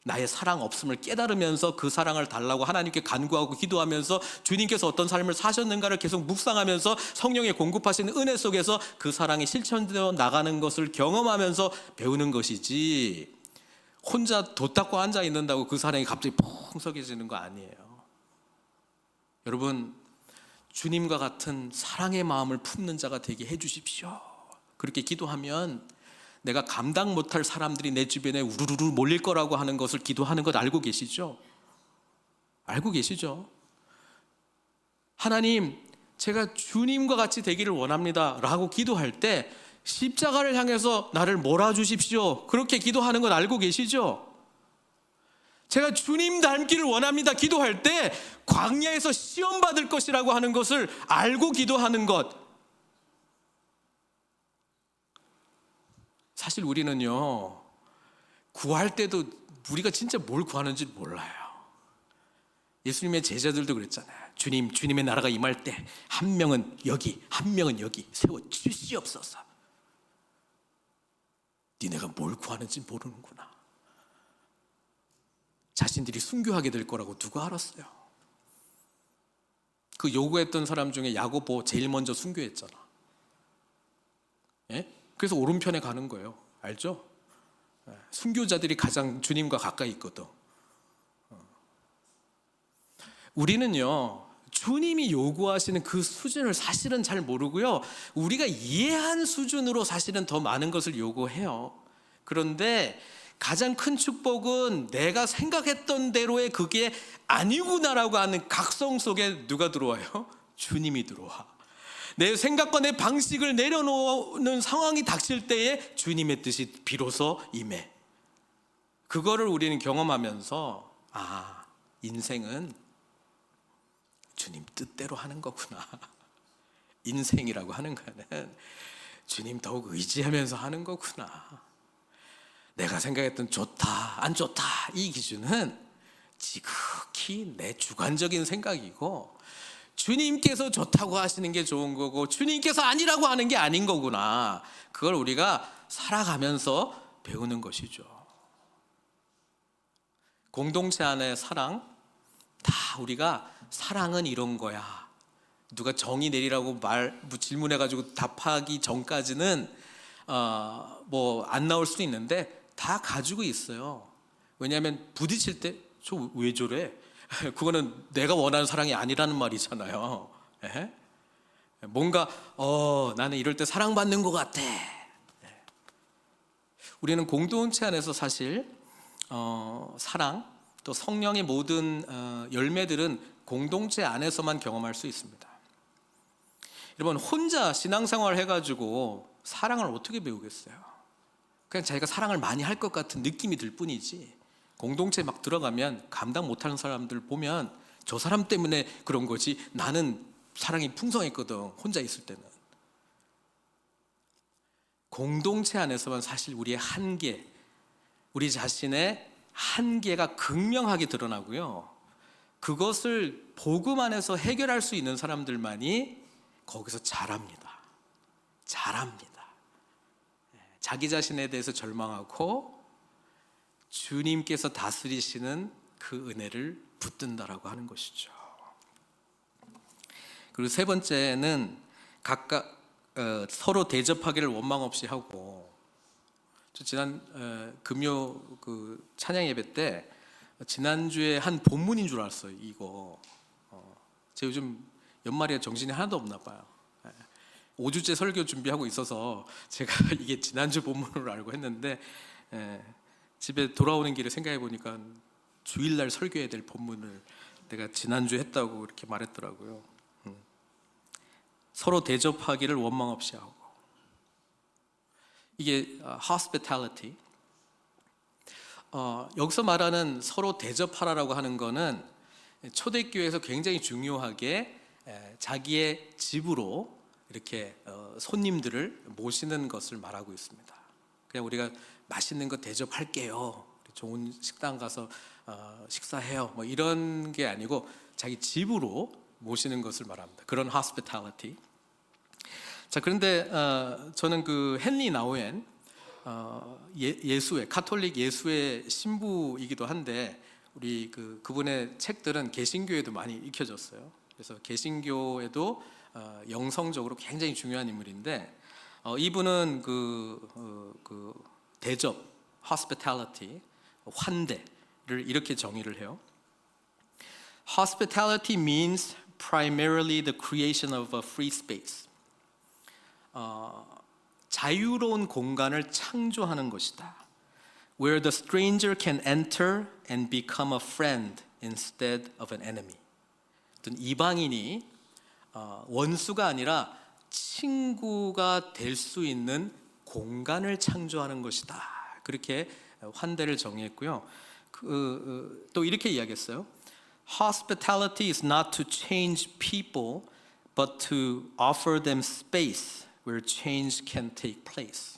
나의 사랑 없음을 깨달으면서 그 사랑을 달라고 하나님께 간구하고 기도하면서 주님께서 어떤 삶을 사셨는가를 계속 묵상하면서 성령의 공급하시는 은혜 속에서 그 사랑이 실천되어 나가는 것을 경험하면서 배우는 것이지, 혼자 돛 닦고 앉아 있는다고 그 사랑이 갑자기 펑석해지는 거 아니에요. 여러분, 주님과 같은 사랑의 마음을 품는 자가 되게 해주십시오. 그렇게 기도하면 내가 감당 못할 사람들이 내 주변에 우르르 몰릴 거라고 하는 것을 기도하는 것 알고 계시죠? 알고 계시죠? 하나님, 제가 주님과 같이 되기를 원합니다 라고 기도할 때 십자가를 향해서 나를 몰아주십시오, 그렇게 기도하는 것 알고 계시죠? 제가 주님 닮기를 원합니다 기도할 때 광야에서 시험 받을 것이라고 하는 것을 알고 기도하는 것. 사실 우리는요, 구할 때도 우리가 진짜 뭘 구하는지 몰라요. 예수님의 제자들도 그랬잖아요. 주님, 주님의 나라가 임할 때 한 명은 여기, 한 명은 여기 세워 주시옵소서. 니네가 뭘 구하는지 모르는구나. 자신들이 순교하게 될 거라고 누가 알았어요? 그 요구했던 사람 중에 야고보 제일 먼저 순교했잖아. 예? 그래서 오른편에 가는 거예요. 알죠? 순교자들이 가장 주님과 가까이 있거든. 우리는요, 주님이 요구하시는 그 수준을 사실은 잘 모르고요, 우리가 이해한 수준으로 사실은 더 많은 것을 요구해요. 그런데 가장 큰 축복은 내가 생각했던 대로의 그게 아니구나라고 하는 각성 속에 누가 들어와요? 주님이 들어와. 내 생각과 내 방식을 내려놓는 상황이 닥칠 때에 주님의 뜻이 비로소 임해. 그거를 우리는 경험하면서 인생은 주님 뜻대로 하는 거구나. 인생이라고 하는 거는 주님 더욱 의지하면서 하는 거구나. 내가 생각했던 좋다, 안 좋다, 이 기준은 지극히 내 주관적인 생각이고, 주님께서 좋다고 하시는 게 좋은 거고 주님께서 아니라고 하는 게 아닌 거구나. 그걸 우리가 살아가면서 배우는 것이죠. 공동체 안의 사랑, 다 우리가 사랑은 이런 거야, 누가 정의 내리라고 질문해가지고 답하기 전까지는 뭐 안 나올 수도 있는데 다 가지고 있어요. 왜냐하면 부딪힐 때 저 왜 저래? 그거는 내가 원하는 사랑이 아니라는 말이잖아요. 에? 뭔가 나는 이럴 때 사랑받는 것 같아. 우리는 공동체 안에서 사실 사랑, 또 성령의 모든 열매들은 공동체 안에서만 경험할 수 있습니다. 여러분, 혼자 신앙생활을 해가지고 사랑을 어떻게 배우겠어요? 그냥 자기가 사랑을 많이 할 것 같은 느낌이 들 뿐이지, 공동체에 막 들어가면 감당 못하는 사람들 보면 저 사람 때문에 그런 거지 나는 사랑이 풍성했거든, 혼자 있을 때는. 공동체 안에서만 사실 우리의 한계, 우리 자신의 한계가 극명하게 드러나고요, 그것을 복음 안에서 해결할 수 있는 사람들만이 거기서 잘합니다. 자기 자신에 대해서 절망하고 주님께서 다스리시는 그 은혜를 붙든다라고 하는 것이죠. 그리고 세 번째는 각각 서로 대접하기를 원망 없이 하고, 저 지난 금요 그 찬양 예배 때 지난주에 한 본문인 줄 알았어요. 이거 제가 요즘 연말에 정신이 하나도 없나 봐요. 5주째 설교 준비하고 있어서 제가 이게 지난주 본문으로 알고 했는데, 집에 돌아오는 길에 생각해 보니까 주일날 설교해야 될 본문을 내가 지난주 했다고 이렇게 말했더라고요. 서로 대접하기를 원망 없이 하고, 이게 hospitality. 여기서 말하는 서로 대접하라라고 하는 거는 초대교회에서 굉장히 중요하게 자기의 집으로 이렇게 손님들을 모시는 것을 말하고 있습니다. 그냥 우리가 맛있는 거 대접할게요, 좋은 식당 가서 식사해요, 뭐 이런 게 아니고 자기 집으로 모시는 것을 말합니다. 그런 hospitality. 자, 그런데 저는 그 헨리 나우엔 예수회, 카톨릭 예수회 신부이기도 한데, 우리 그분의 책들은 개신교에도 많이 익혀졌어요. 그래서 개신교에도 영성적으로 굉장히 중요한 인물인데, 이분은 그 대접, hospitality, 환대를 이렇게 정의를 해요. Hospitality means primarily the creation of a free space. 자유로운 공간을 창조하는 것이다. Where the stranger can enter and become a friend instead of an enemy. 어떤 이방인이 원수가 아니라 친구가 될 수 있는 공간을 창조하는 것이다. 그렇게 환대를 정의했고요. 또 이렇게 이야기했어요. Hospitality is not to change people, but to offer them space where change can take place.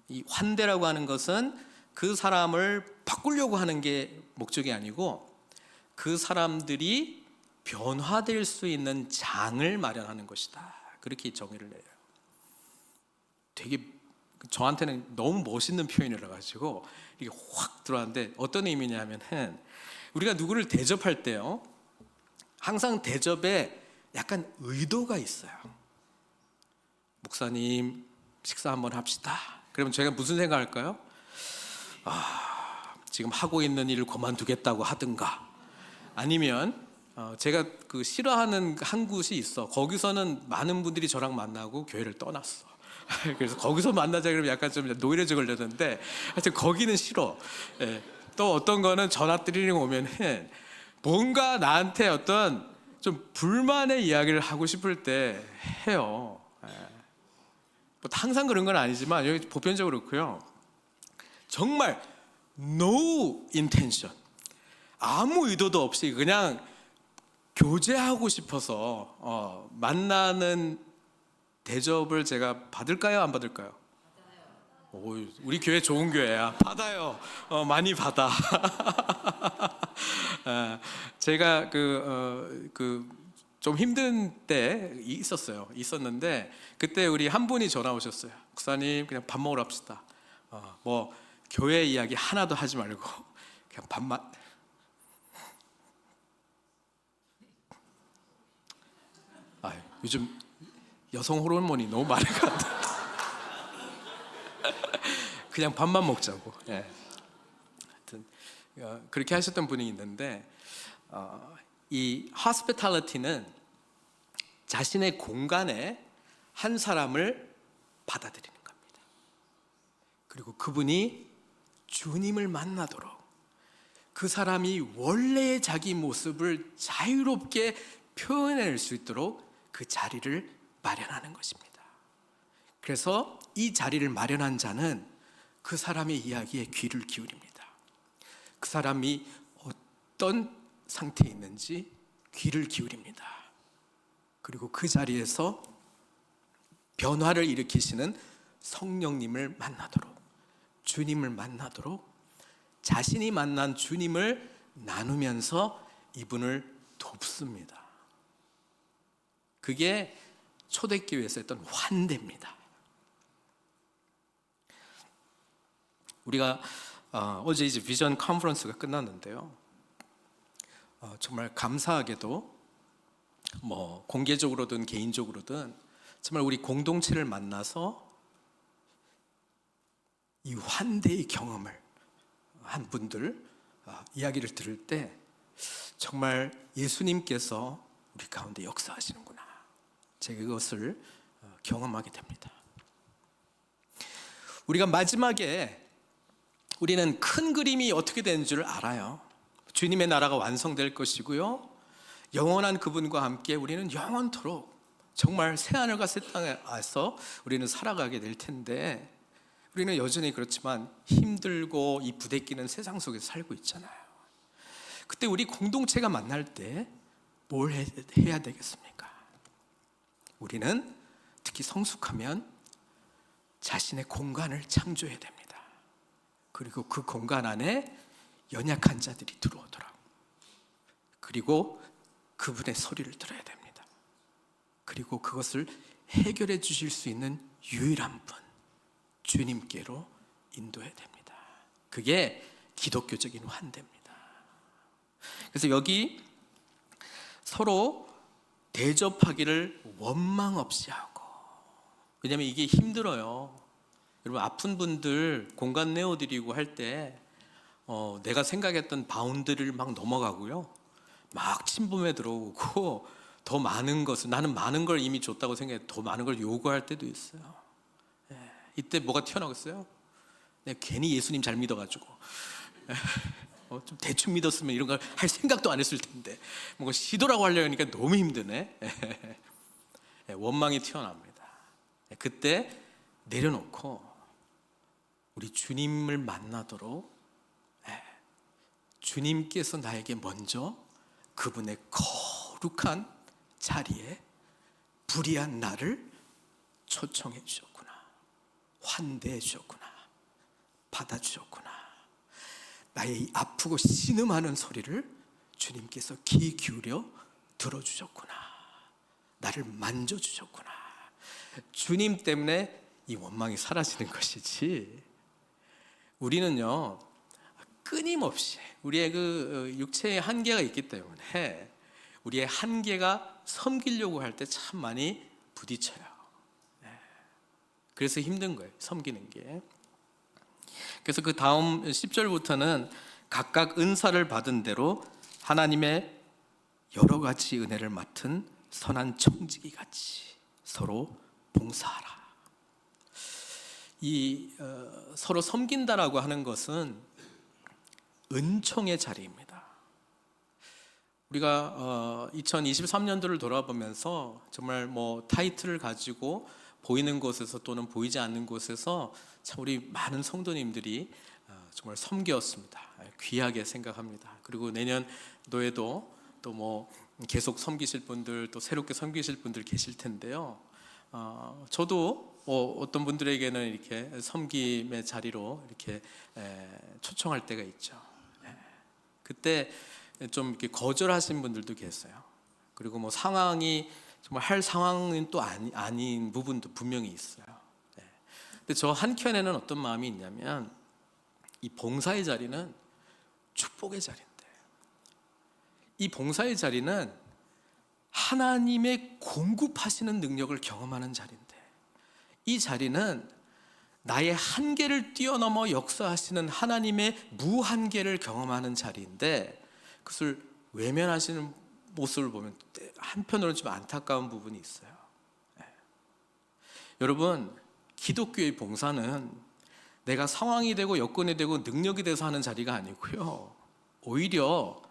이 환대라고 하는 것은 그 사람을 바꾸려고 하는 게 목적이 아니고 그 사람들이 변화될 수 있는 장을 마련하는 것이다. 그렇게 정의를 내요. 되게 저한테는 너무 멋있는 표현이라 가지고 이게 확 들어왔는데 어떤 의미냐면은 우리가 누구를 대접할 때요, 항상 대접에 약간 의도가 있어요. 목사님 식사 한번 합시다. 그러면 제가 무슨 생각할까요? 지금 하고 있는 일을 그만두겠다고 하든가, 아니면 제가 그 싫어하는 한 곳이 있어. 거기서는 많은 분들이 저랑 만나고 교회를 떠났어. 그래서 거기서 만나자 그러면 약간 좀 노이로제 걸렸는데 하여튼 거기는 싫어. 예. 또 어떤 거는 전화 드리는 오면은 뭔가 나한테 어떤 좀 불만의 이야기를 하고 싶을 때 해요. 예. 뭐 항상 그런 건 아니지만 여기 보편적으로 그렇고요. 정말 no intention, 아무 의도도 없이 그냥 교제하고 싶어서 만나는 대접을 제가 받을까요, 안 받을까요? 오, 우리 교회 좋은 교회야. 받아요. 많이 받아. 제가 좀 힘든 때 있었는데 그때 우리 한 분이 전화 오셨어요. 목사님 그냥 밥 먹으러 합시다. 뭐 교회 이야기 하나도 하지 말고 그냥 밥만. 요즘 여성 호르몬이 너무 많은 것 같아요. 그냥 밥만 먹자고. 예. 하여튼 그렇게 하셨던 분이 있는데 이 hospitality는 자신의 공간에 한 사람을 받아들이는 겁니다. 그리고 그분이 주님을 만나도록 그 사람이 원래의 자기 모습을 자유롭게 표현할 수 있도록 그 자리를 마련하는 것입니다. 그래서 이 자리를 마련한 자는 그 사람의 이야기에 귀를 기울입니다. 그 사람이 어떤 상태에 있는지 귀를 기울입니다. 그리고 그 자리에서 변화를 일으키시는 성령님을 만나도록, 주님을 만나도록, 자신이 만난 주님을 나누면서 이분을 돕습니다. 그게 초대교회에서 했던 환대입니다. 우리가 어제 이제 비전 컨퍼런스가 끝났는데요. 정말 감사하게도 뭐 공개적으로든 개인적으로든 정말 우리 공동체를 만나서 이 환대의 경험을 한 분들 이야기를 들을 때 정말 예수님께서 우리 가운데 역사하시는구나, 제가 그것을 경험하게 됩니다. 우리가 마지막에 우리는 큰 그림이 어떻게 되는 줄 알아요. 주님의 나라가 완성될 것이고요, 영원한 그분과 함께 우리는 영원토록 정말 새하늘과 새 땅에서 우리는 살아가게 될 텐데, 우리는 여전히 그렇지만 힘들고 이 부대끼는 세상 속에서 살고 있잖아요. 그때 우리 공동체가 만날 때 뭘 해야 되겠습니까? 우리는 특히 성숙하면 자신의 공간을 창조해야 됩니다. 그리고 그 공간 안에 연약한 자들이 들어오더라고. 그리고 그분의 소리를 들어야 됩니다. 그리고 그것을 해결해 주실 수 있는 유일한 분, 주님께로 인도해야 됩니다. 그게 기독교적인 환대입니다. 그래서 여기 서로 대접하기를 원망 없이 하고, 왜냐하면 이게 힘들어요. 여러분 아픈 분들 공간 내어드리고 할 때 내가 생각했던 바운드리를 막 넘어가고요, 막 침범해 들어오고 더 많은 것을, 나는 많은 걸 이미 줬다고 생각해 더 많은 걸 요구할 때도 있어요. 이때 뭐가 튀어나오겠어요? 내가 괜히 예수님 잘 믿어가지고 좀 대충 믿었으면 이런 걸 할 생각도 안 했을 텐데 뭔가 시도라고 하려니까 너무 힘드네. 원망이 튀어나옵니다. 그때 내려놓고 우리 주님을 만나도록 주님께서 나에게 먼저 그분의 거룩한 자리에 불의한 나를 초청해 주셨구나, 환대해 주셨구나, 받아주셨구나. 나의 이 아프고 신음하는 소리를 주님께서 귀 기울여 들어주셨구나, 나를 만져주셨구나. 주님 때문에 이 원망이 사라지는 것이지, 우리는요 끊임없이 우리의 그 육체의 한계가 있기 때문에 우리의 한계가 섬기려고 할 때 참 많이 부딪혀요. 그래서 힘든 거예요, 섬기는 게. 그래서 그 다음 10절부터는 각각 은사를 받은 대로 하나님의 여러 가지 은혜를 맡은 선한 청지기 같이 서로 봉사하라. 이 서로 섬긴다라고 하는 것은 은총의 자리입니다. 우리가 2023년도를 돌아보면서 정말 뭐 타이틀을 가지고 보이는 곳에서 또는 보이지 않는 곳에서 참 우리 많은 성도님들이 정말 섬겼습니다. 귀하게 생각합니다. 그리고 내년도에도 또 뭐 계속 섬기실 분들, 또 새롭게 섬기실 분들 계실 텐데요. 저도 어떤 분들에게는 이렇게 섬김의 자리로 이렇게 초청할 때가 있죠. 그때 좀 이렇게 거절하신 분들도 계세요. 그리고 뭐 상황이 정말 할 상황은 또 아닌 부분도 분명히 있어요. 근데 저 한켠에는 어떤 마음이 있냐면, 이 봉사의 자리는 축복의 자리인데, 이 봉사의 자리는 하나님의 공급하시는 능력을 경험하는 자리인데, 이 자리는 나의 한계를 뛰어넘어 역사하시는 하나님의 무한계를 경험하는 자리인데, 그것을 외면하시는 모습을 보면 한편으로는 좀 안타까운 부분이 있어요. 여러분, 기독교의 봉사는 내가 상황이 되고 여건이 되고 능력이 돼서 하는 자리가 아니고요, 오히려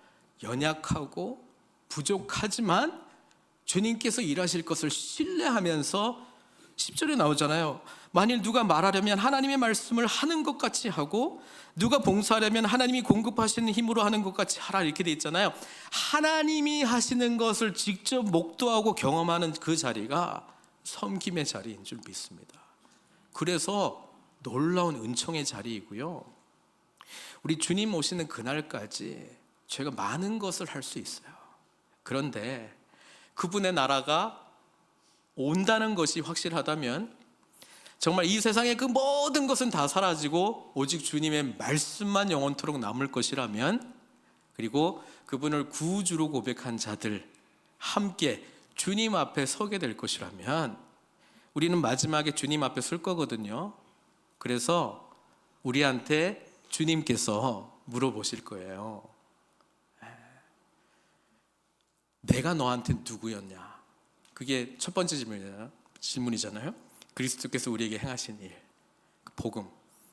연약하고 부족하지만 주님께서 일하실 것을 신뢰하면서, 10절에 나오잖아요. 만일 누가 말하려면 하나님의 말씀을 하는 것 같이 하고, 누가 봉사하려면 하나님이 공급하시는 힘으로 하는 것 같이 하라, 이렇게 돼 있잖아요. 하나님이 하시는 것을 직접 목도하고 경험하는 그 자리가 섬김의 자리인 줄 믿습니다. 그래서 놀라운 은총의 자리이고요, 우리 주님 오시는 그날까지 저희가 많은 것을 할 수 있어요. 그런데 그분의 나라가 온다는 것이 확실하다면, 정말 이 세상의 그 모든 것은 다 사라지고 오직 주님의 말씀만 영원토록 남을 것이라면, 그리고 그분을 구주로 고백한 자들 함께 주님 앞에 서게 될 것이라면, 우리는 마지막에 주님 앞에 설 거거든요. 그래서 우리한테 주님께서 물어보실 거예요. 내가 너한테 누구였냐? 그게 첫 번째 질문이잖아요. 그리스도께서 우리에게 행하신 일, 복음,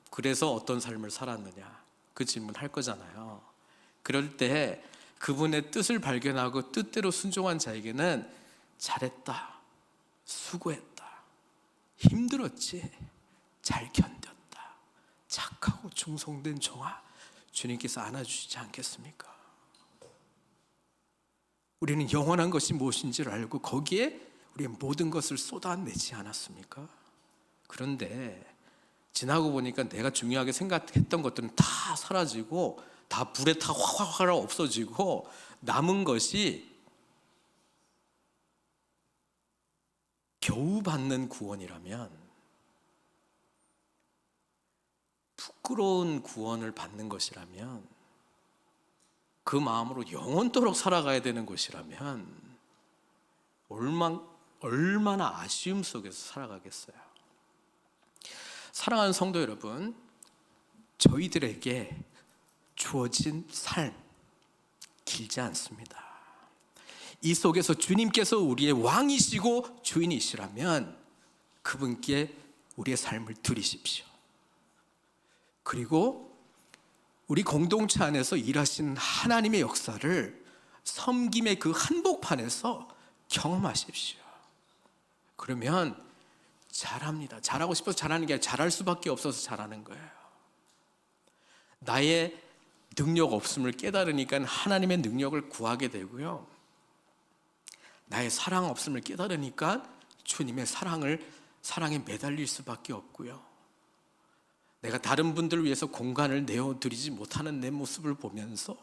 그래서 어떤 삶을 살았느냐, 그 질문 할 거잖아요. 그럴 때 그분의 뜻을 발견하고 뜻대로 순종한 자에게는 잘했다, 수고했다, 힘들었지, 잘 견뎠다, 착하고 충성된 종아, 주님께서 안아주시지 않겠습니까? 우리는 영원한 것이 무엇인지를 알고 거기에 우리의 모든 것을 쏟아내지 않았습니까? 그런데 지나고 보니까 내가 중요하게 생각했던 것들은 다 사라지고 다 불에 타 확 없어지고, 남은 것이 겨우 받는 구원이라면, 부끄러운 구원을 받는 것이라면, 그 마음으로 영원토록 살아가야 되는 것이라면 얼마나 아쉬움 속에서 살아가겠어요. 사랑하는 성도 여러분, 저희들에게 주어진 삶 길지 않습니다. 이 속에서 주님께서 우리의 왕이시고 주인이시라면 그분께 우리의 삶을 드리십시오. 그리고 우리 공동체 안에서 일하신 하나님의 역사를 섬김의 그 한복판에서 경험하십시오. 그러면 잘합니다. 잘하고 싶어서 잘하는 게 아니라 잘할 수밖에 없어서 잘하는 거예요. 나의 능력 없음을 깨달으니까 하나님의 능력을 구하게 되고요. 나의 사랑 없음을 깨달으니까 주님의 사랑에 매달릴 수밖에 없고요. 내가 다른 분들을 위해서 공간을 내어드리지 못하는 내 모습을 보면서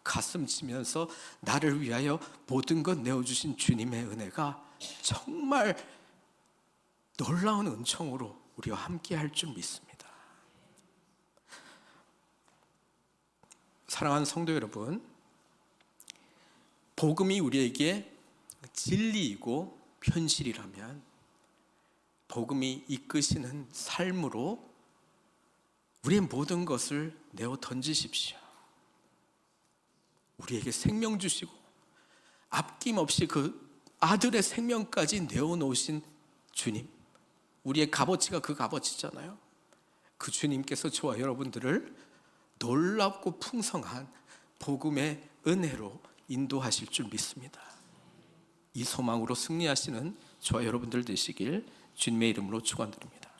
가슴 치면서 나를 위하여 모든 것 내어주신 주님의 은혜가 정말 놀라운 은총으로 우리와 함께 할 줄 믿습니다. 사랑하는 성도 여러분, 복음이 우리에게 진리이고 현실이라면 복음이 이끄시는 삶으로 우리의 모든 것을 내어 던지십시오. 우리에게 생명 주시고 아낌없이 그 아들의 생명까지 내어놓으신 주님, 우리의 값어치가 그 값어치잖아요. 그 주님께서 저와 여러분들을 놀랍고 풍성한 복음의 은혜로 인도하실 줄 믿습니다. 이 소망으로 승리하시는 저와 여러분들 되시길 주님의 이름으로 축원드립니다.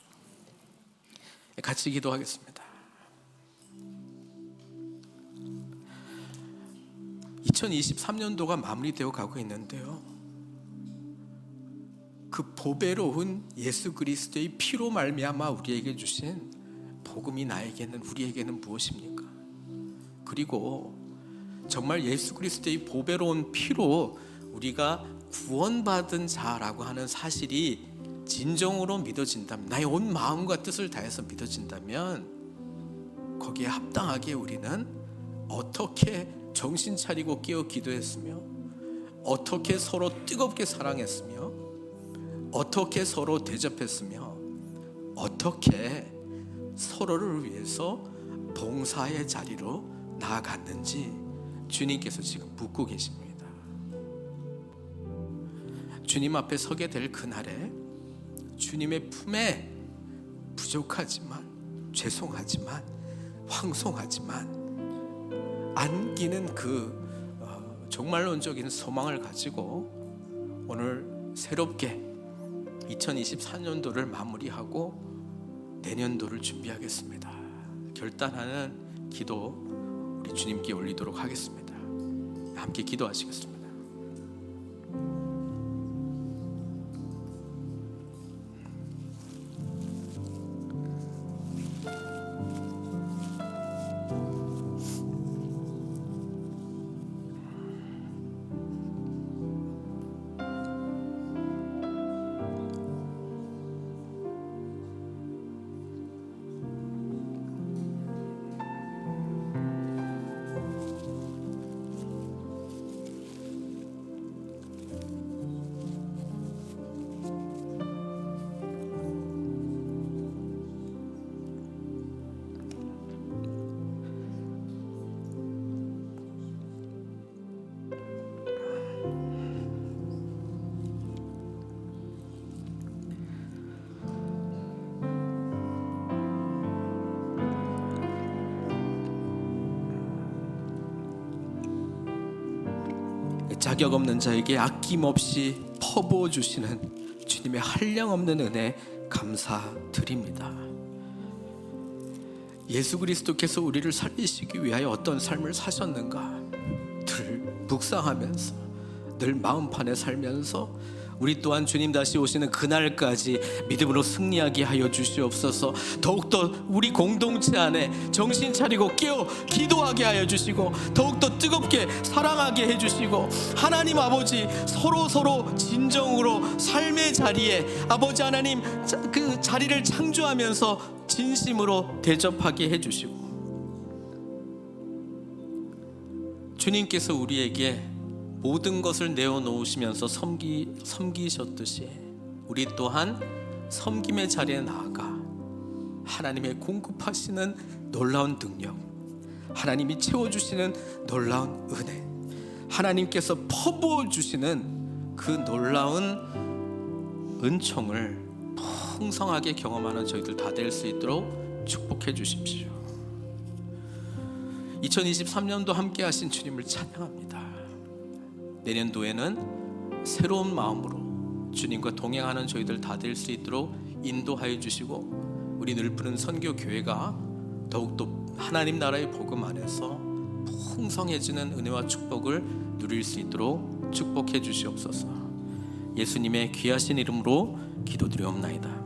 같이 기도하겠습니다. 2023년도가 마무리되어 가고 있는데요, 그 보배로운 예수 그리스도의 피로 말미암아 우리에게 주신 복음이 우리에게는 무엇입니까? 그리고 정말 예수 그리스도의 보배로운 피로 우리가 구원받은 자라고 하는 사실이 진정으로 믿어진다면, 나의 온 마음과 뜻을 다해서 믿어진다면 거기에 합당하게 우리는 어떻게 정신 차리고 깨어 기도했으며, 어떻게 서로 뜨겁게 사랑했으며, 어떻게 서로 대접했으며, 어떻게 서로를 위해서 봉사의 자리로 나아갔는지 주님께서 지금 묻고 계십니다. 주님 앞에 서게 될 그날에 주님의 품에 부족하지만, 죄송하지만, 황송하지만 안기는 그 종말론적인 소망을 가지고 오늘 새롭게 2024년도를 마무리하고 내년도를 준비하겠습니다. 결단하는 기도 우리 주님께 올리도록 하겠습니다. 함께 기도하시겠습니다. 자격 없는 자에게 아낌없이 퍼부어 주시는 주님의 한량없는 은혜 감사드립니다. 예수 그리스도께서 우리를 살리시기 위하여 어떤 삶을 사셨는가 늘 묵상하면서, 늘 마음판에 살면서 우리 또한 주님 다시 오시는 그날까지 믿음으로 승리하게 하여 주시옵소서. 더욱더 우리 공동체 안에 정신 차리고 깨어 기도하게 하여 주시고, 더욱더 뜨겁게 사랑하게 해주시고, 하나님 아버지 서로 진정으로 삶의 자리에 아버지 하나님 그 자리를 창조하면서 진심으로 대접하게 해주시고, 주님께서 우리에게 모든 것을 내어놓으시면서 섬기셨듯이 우리 또한 섬김의 자리에 나아가 하나님의 공급하시는 놀라운 능력, 하나님이 채워주시는 놀라운 은혜, 하나님께서 퍼부어 주시는 그 놀라운 은총을 풍성하게 경험하는 저희들 다 될 수 있도록 축복해 주십시오. 2023년도 함께 하신 주님을 찬양합니다. 내년도에는 새로운 마음으로 주님과 동행하는 저희들 다 될 수 있도록 인도하여 주시고, 우리 늘푸른 선교교회가 더욱더 하나님 나라의 복음 안에서 풍성해지는 은혜와 축복을 누릴 수 있도록 축복해 주시옵소서. 예수님의 귀하신 이름으로 기도드리옵나이다.